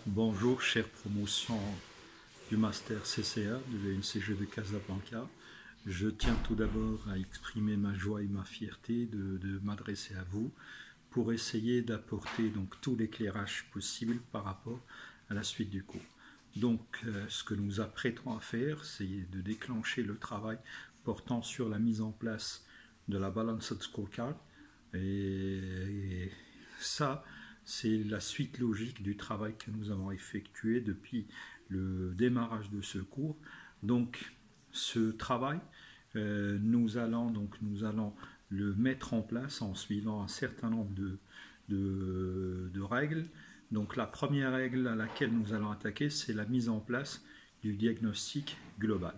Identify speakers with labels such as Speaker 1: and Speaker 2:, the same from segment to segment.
Speaker 1: Bonjour, chère promotion du Master CCA de l'UNCG de Casablanca. Je tiens tout d'abord à exprimer ma joie et ma fierté de m'adresser à vous pour essayer d'apporter donc tout l'éclairage possible par rapport à la suite du cours. Donc, ce que nous apprêtons à faire, c'est de déclencher le travail portant sur la mise en place de la Balanced Scorecard. Et ça, c'est la suite logique du travail que nous avons effectué depuis le démarrage de ce cours. Donc, ce travail, nous allons le mettre en place en suivant un certain nombre de règles. Donc, la première règle à laquelle nous allons attaquer, c'est la mise en place du diagnostic global.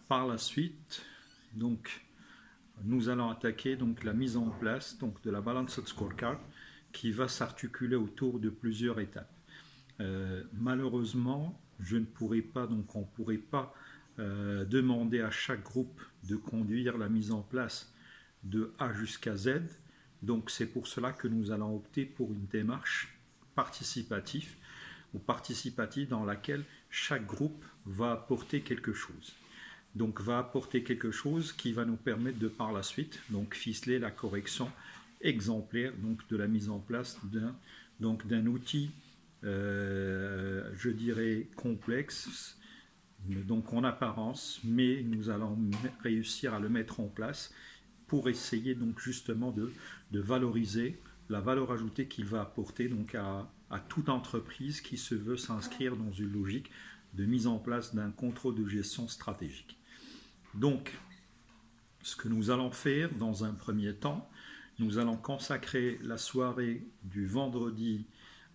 Speaker 1: Par la suite, donc, nous allons attaquer donc la mise en place donc de la Balanced Scorecard qui va s'articuler autour de plusieurs étapes. Malheureusement, on ne pourrait pas demander à chaque groupe de conduire la mise en place de A jusqu'à Z. Donc c'est pour cela que nous allons opter pour une démarche participative dans laquelle chaque groupe va apporter quelque chose. Donc va apporter quelque chose qui va nous permettre de par la suite donc ficeler la correction exemplaire donc de la mise en place d'un outil je dirais complexe donc en apparence, mais nous allons réussir à le mettre en place pour essayer donc justement de valoriser la valeur ajoutée qu'il va apporter donc à toute entreprise qui se veut s'inscrire dans une logique de mise en place d'un contrôle de gestion stratégique. Donc, ce que nous allons faire dans un premier temps, nous allons consacrer la soirée du vendredi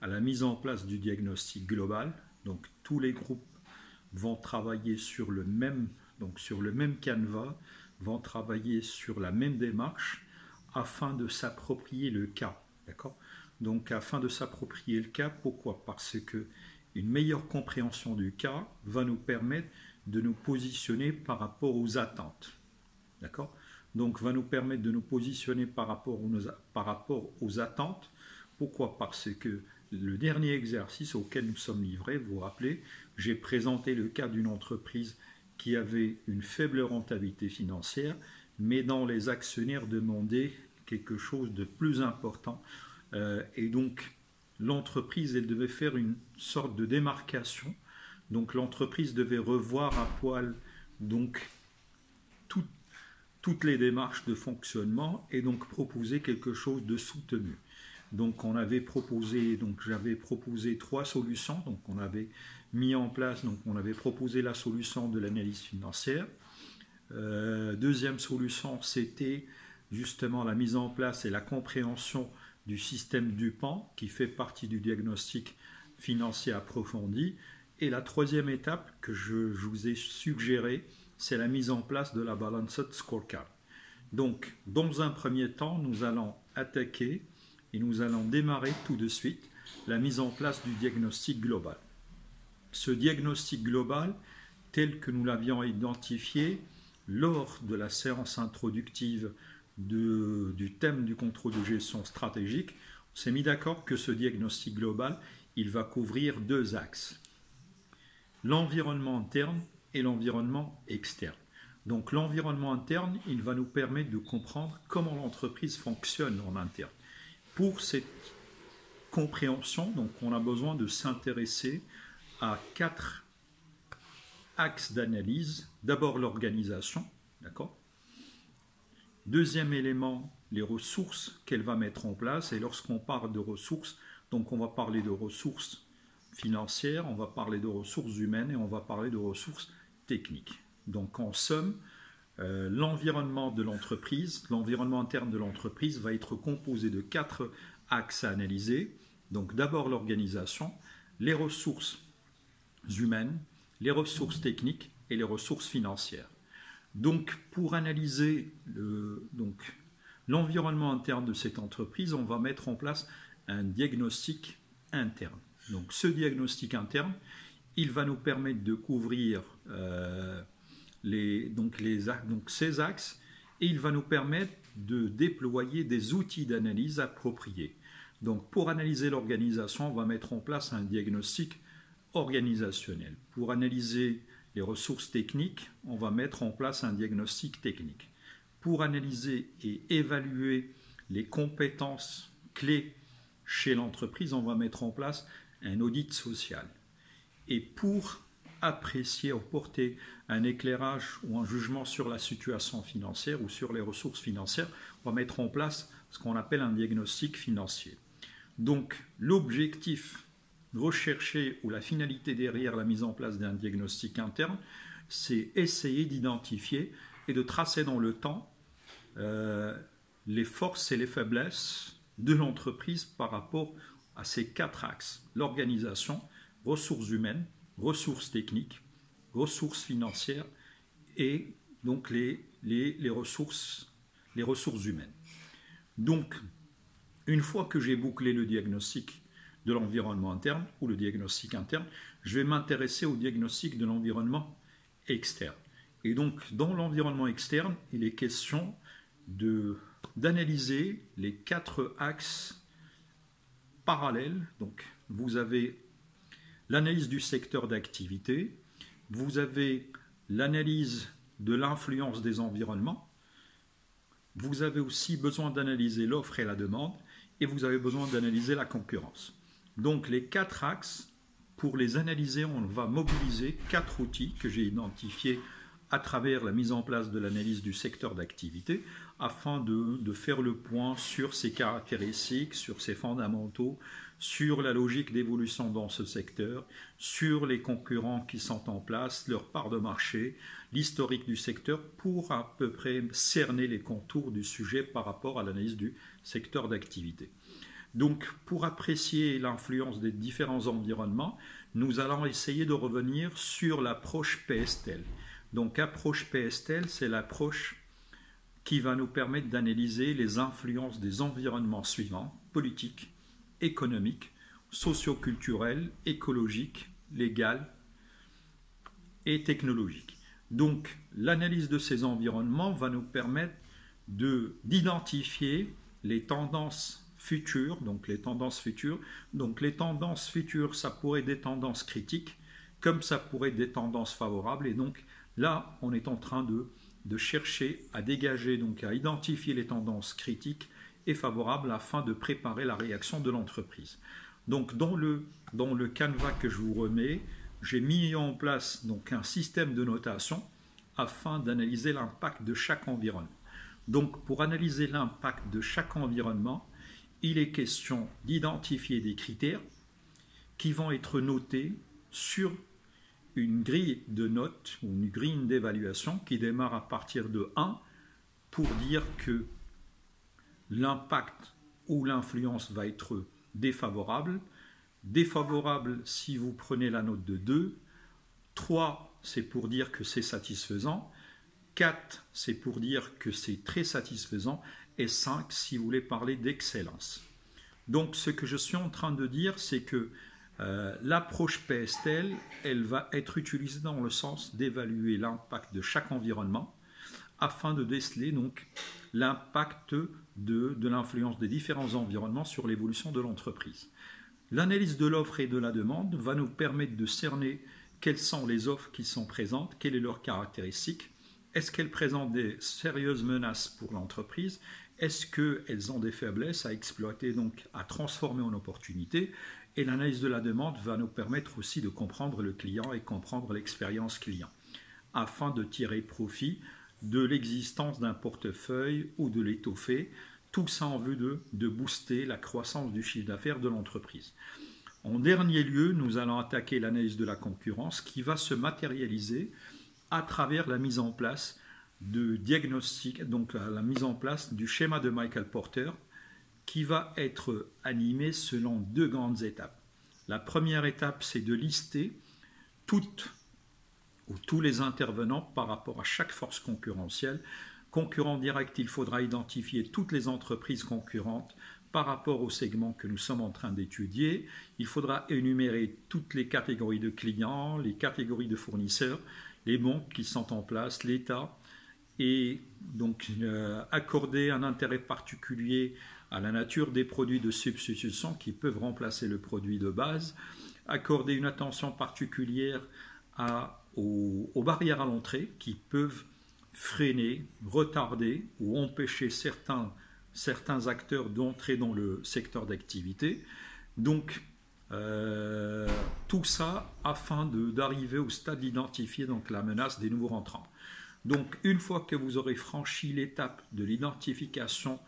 Speaker 1: à la mise en place du diagnostic global. Donc, tous les groupes vont travailler sur le même canevas, vont travailler sur la même démarche afin de s'approprier le cas. D'accord ? Donc, afin de s'approprier le cas, pourquoi ? Parce que une meilleure compréhension du cas va nous permettre de nous positionner par rapport aux attentes. D'accord ? Donc, va nous permettre de nous positionner par rapport aux attentes. Pourquoi ? Parce que le dernier exercice auquel nous sommes livrés, vous vous rappelez, j'ai présenté le cas d'une entreprise qui avait une faible rentabilité financière, mais dont les actionnaires demandaient quelque chose de plus important. Et donc, l'entreprise, elle devait faire une sorte de démarcation. Donc l'entreprise devait revoir à poil donc toutes les démarches de fonctionnement et donc proposer quelque chose de soutenu. Donc j'avais proposé 3 solutions. Donc on avait mis en place, donc on avait proposé la solution de l'analyse financière. Deuxième solution, c'était justement la mise en place et la compréhension du système DuPont qui fait partie du diagnostic financier approfondi. Et la troisième étape que je vous ai suggérée, c'est la mise en place de la Balanced Scorecard. Donc, dans un premier temps, nous allons attaquer et nous allons démarrer tout de suite la mise en place du diagnostic global. Ce diagnostic global, tel que nous l'avions identifié lors de la séance introductive du thème du contrôle de gestion stratégique, on s'est mis d'accord que ce diagnostic global, il va couvrir 2 axes. L'environnement interne et l'environnement externe. Donc l'environnement interne, il va nous permettre de comprendre comment l'entreprise fonctionne en interne. Pour cette compréhension, donc on a besoin de s'intéresser à 4 axes d'analyse. D'abord l'organisation, d'accord ? Deuxième élément, les ressources qu'elle va mettre en place. Et lorsqu'on parle de ressources, donc on va parler de ressources financières, on va parler de ressources humaines et on va parler de ressources techniques. Donc en somme, l'environnement de l'entreprise, l'environnement interne de l'entreprise va être composé de 4 axes à analyser. Donc d'abord l'organisation, les ressources humaines, les ressources techniques et les ressources financières. Donc pour analyser l'environnement interne de cette entreprise, on va mettre en place un diagnostic interne. Donc ce diagnostic interne, il va nous permettre de couvrir ces axes et il va nous permettre de déployer des outils d'analyse appropriés. Donc pour analyser l'organisation, on va mettre en place un diagnostic organisationnel. Pour analyser les ressources techniques, on va mettre en place un diagnostic technique. Pour analyser et évaluer les compétences clés chez l'entreprise, on va mettre en place un audit social. Et pour apprécier ou porter un éclairage ou un jugement sur la situation financière ou sur les ressources financières, on va mettre en place ce qu'on appelle un diagnostic financier. Donc l'objectif recherché ou la finalité derrière la mise en place d'un diagnostic interne, c'est essayer d'identifier et de tracer dans le temps les forces et les faiblesses de l'entreprise par rapport à ces 4 axes: l'organisation, ressources humaines, ressources techniques, ressources financières et donc les ressources humaines. Donc, une fois que j'ai bouclé le diagnostic de l'environnement interne ou le diagnostic interne, je vais m'intéresser au diagnostic de l'environnement externe. Et donc, dans l'environnement externe, il est question d'analyser les 4 axes parallèles. Donc, vous avez l'analyse du secteur d'activité, vous avez l'analyse de l'influence des environnements, vous avez aussi besoin d'analyser l'offre et la demande, et vous avez besoin d'analyser la concurrence. Donc les 4 axes, pour les analyser, on va mobiliser 4 outils que j'ai identifiés à travers la mise en place de l'analyse du secteur d'activité, afin de faire le point sur ses caractéristiques, sur ses fondamentaux, sur la logique d'évolution dans ce secteur, sur les concurrents qui sont en place, leur part de marché, l'historique du secteur, pour à peu près cerner les contours du sujet par rapport à l'analyse du secteur d'activité. Donc, pour apprécier l'influence des différents environnements, nous allons essayer de revenir sur l'approche PSTEL. Donc, approche PSTEL, c'est l'approche qui va nous permettre d'analyser les influences des environnements suivants: politiques, économiques, socio-culturels, écologiques, légales et technologiques. Donc, l'analyse de ces environnements va nous permettre d'identifier les tendances futures. Donc, les tendances futures, ça pourrait être des tendances critiques, comme ça pourrait être des tendances favorables. Et donc, là, on est en train de chercher à dégager, donc à identifier les tendances critiques et favorables afin de préparer la réaction de l'entreprise. Donc, dans le canevas que je vous remets, j'ai mis en place donc un système de notation afin d'analyser l'impact de chaque environnement. Donc, pour analyser l'impact de chaque environnement, il est question d'identifier des critères qui vont être notés sur une grille de notes ou une grille d'évaluation qui démarre à partir de 1 pour dire que l'impact ou l'influence va être défavorable. Défavorable si vous prenez la note de 2. 3, c'est pour dire que c'est satisfaisant. 4, c'est pour dire que c'est très satisfaisant. Et 5, si vous voulez parler d'excellence. Donc, ce que je suis en train de dire, c'est que l'approche PSTEL, elle va être utilisée dans le sens d'évaluer l'impact de chaque environnement afin de déceler donc l'impact de l'influence des différents environnements sur l'évolution de l'entreprise. L'analyse de l'offre et de la demande va nous permettre de cerner quelles sont les offres qui sont présentes, quelles sont leurs caractéristiques, est-ce qu'elles présentent des sérieuses menaces pour l'entreprise, est-ce qu'elles ont des faiblesses à exploiter, donc à transformer en opportunités. Et l'analyse de la demande va nous permettre aussi de comprendre le client et comprendre l'expérience client, afin de tirer profit de l'existence d'un portefeuille ou de l'étoffer, tout ça en vue de booster la croissance du chiffre d'affaires de l'entreprise. En dernier lieu, nous allons attaquer l'analyse de la concurrence qui va se matérialiser à travers la mise en place de diagnostic, donc la mise en place du schéma de Michael Porter, qui va être animé selon 2 grandes étapes. La première étape, c'est de lister tous les intervenants par rapport à chaque force concurrentielle. Concurrent direct, il faudra identifier toutes les entreprises concurrentes par rapport au segment que nous sommes en train d'étudier. Il faudra énumérer toutes les catégories de clients, les catégories de fournisseurs, les banques qui sont en place, l'État, et donc accorder un intérêt particulier à la nature des produits de substitution qui peuvent remplacer le produit de base, accorder une attention particulière aux barrières à l'entrée qui peuvent freiner, retarder ou empêcher certains acteurs d'entrer dans le secteur d'activité. Donc, tout ça afin d'arriver au stade d'identifier donc la menace des nouveaux rentrants. Donc, une fois que vous aurez franchi l'étape de l'identification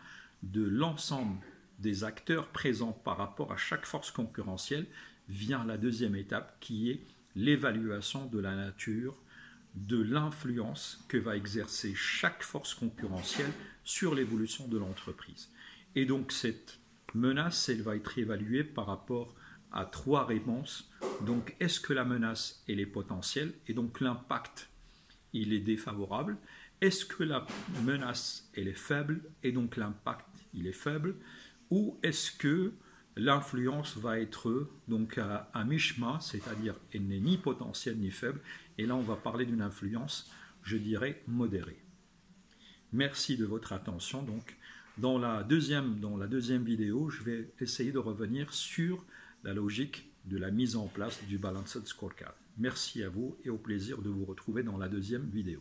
Speaker 1: de l'ensemble des acteurs présents par rapport à chaque force concurrentielle, vient la deuxième étape qui est l'évaluation de la nature de l'influence que va exercer chaque force concurrentielle sur l'évolution de l'entreprise. Et donc cette menace, elle va être évaluée par rapport à 3 réponses. Donc est-ce que la menace, elle est potentielle et donc l'impact, il est défavorable? Est-ce que la menace, elle est faible et donc l'impact, il est faible? Ou est-ce que l'influence va être donc à mi-chemin, c'est-à-dire elle n'est ni potentielle ni faible, et là on va parler d'une influence, je dirais, modérée. Merci de votre attention. Donc, dans la deuxième vidéo, je vais essayer de revenir sur la logique de la mise en place du Balanced Scorecard. Merci à vous et au plaisir de vous retrouver dans la deuxième vidéo.